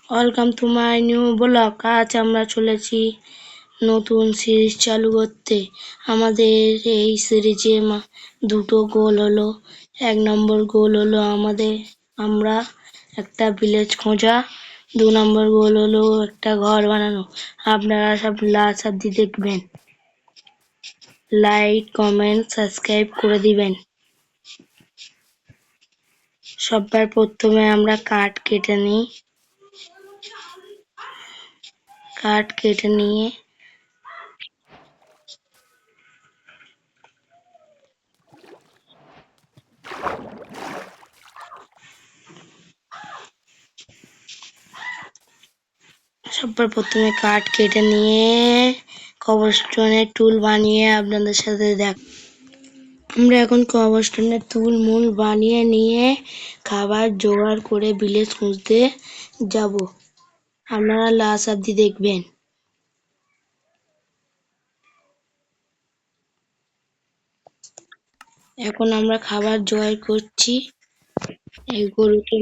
Welcome to my new blog. আজ আমরা চলেছি নতুন সিরিজ চালু করতে। আমাদের এই সিরিজে দুটো গোল হলো। 1 নম্বর গোল হলো আমরা একটা ভিলেজ খোঁজা। 2 নম্বর গোল হলো একটা ঘর বানানো। আপনারা সব লাস্ট অব্দি দেখবেন। লাইক, কমেন্ট, সাবস্ক্রাইব করে দিবেন। সবার প্রথমে আমরা কাঠ কেটে নিই। কাঠ কেটে নিয়ে কবরস্টোনের টুল বানিয়ে আপনাদের সাথে আমরা এখন কবরস্টোনের টুল বানিয়ে নিয়ে খাবার জোগাড় করে ভিলেজ খুঁজতে যাব। আপনারা লাস্ট অব্দি দেখবেন। এখন আমরা খাবার জোগাড় করছি। এই গরুকে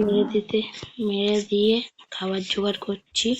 মেরে দিয়ে খাবার জোগাড় করছি।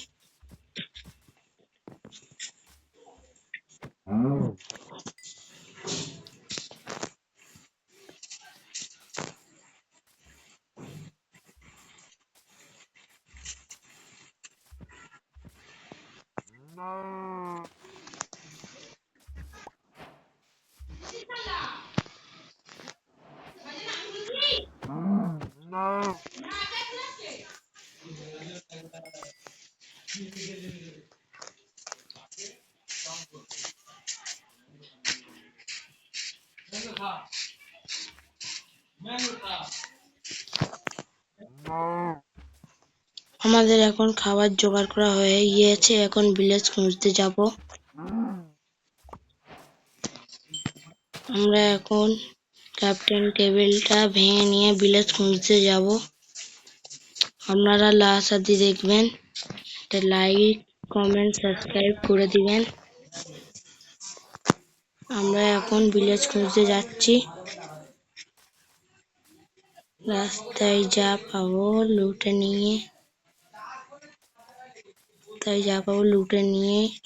আমাদের এখন খাবার জোগাড় করা হয়ে গিয়েছে। এখন ভিলেজ খুঁজতে যাব। আমরা এখন ক্রাফটিং টেবিলটা ভেঙে নিয়ে ভিলেজ খুঁজতে যাব। আপনারা লাস্ট অব্দি দেখবেন। একটা লাইক, কমেন্ট, সাবস্ক্রাইব করে দিবেন। আমরা এখন ভিলেজ খুঁজতে যাচ্ছি। রাস্তায় যা পাবো লুটে নিয়ে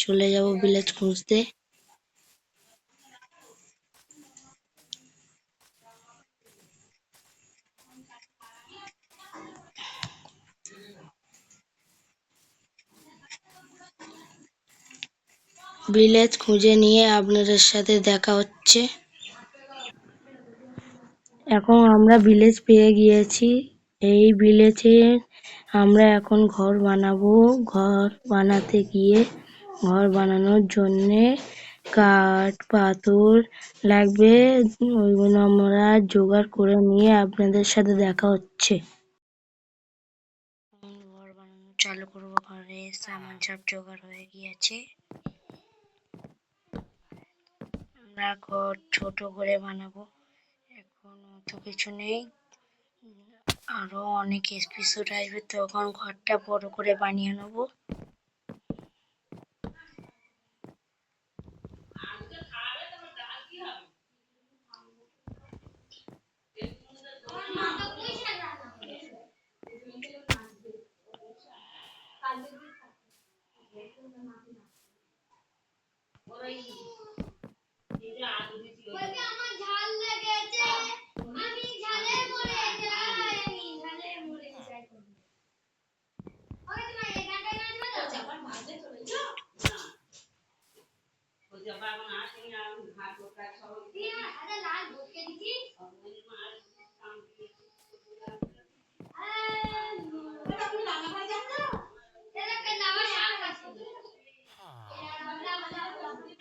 চলে যাব ভিলেজ খুঁজতে। ভিলেজ খুঁজে নিয়ে আপনাদের সাথে দেখা হচ্ছে। এখন আমরা ভিলেজ পেয়ে গিয়েছি। এই ভিলেজে আমরা এখন ঘর বানাবো। ঘর বানানোর জন্যে কাঠ, পাথর লাগবে। ওইগুলো আমরা জোগাড় করে নিয়ে আপনাদের সাথে দেখা হচ্ছে। ঘর বানানো চালু করবো। ঘরে সামান সব জোগাড় হয়ে গিয়েছে। আমরা ঘর ছোট করে বানাবো। এখন অত কিছু নেই। আরো অনেক এপিসোড আসবে, তখন ঘরটা বড় করে বানিয়ে নেবো।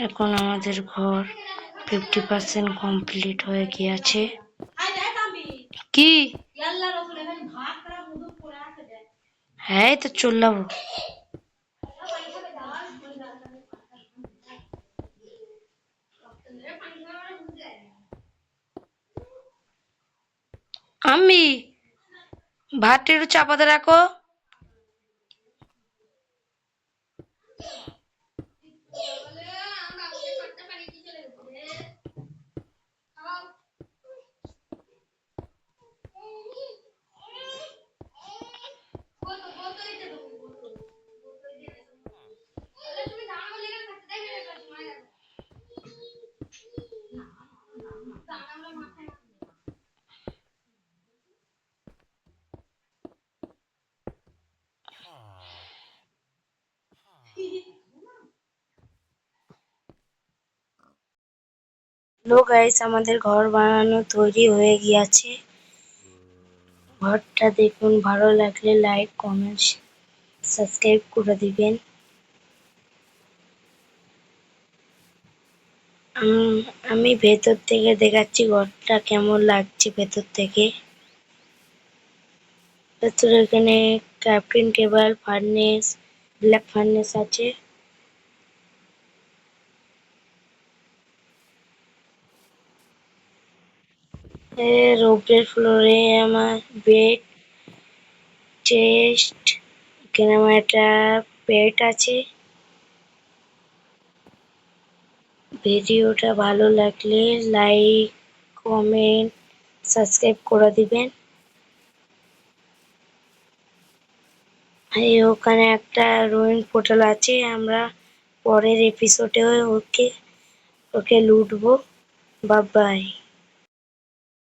এখন আমাদের ঘর 50% কমপ্লিট হয়ে গিয়েছে। কি হ্যাঁ, তো চললাম। আমি ভাতটা একটু চাপাতে রাখো। লো গাইস, আমাদের ঘর বানানো তৈরি হয়ে গিয়েছে। ঘরটা দেখুন, ভালো লাগলে লাইক কমেন্ট সাবস্ক্রাইব করে দিবেন। আমি ভেতর থেকে দেখাচ্ছি ঘরটা কেমন লাগছে ভেতর থেকে। ভেতরে এখানে crafting table, furnace, black furnace আছে। এর উপরের ফ্লোরে আমার বেড, চেস্ট, এখানে আমার একটা পেট আছে। ভিডিওটা ভালো লাগলে লাইক, কমেন্ট, সাবস্ক্রাইব করে দিবেন। এই ওখানে একটা রোয়িং পোর্টাল আছে, আমরা পরের এপিসোডে ওকে লুটবো। Bye bye.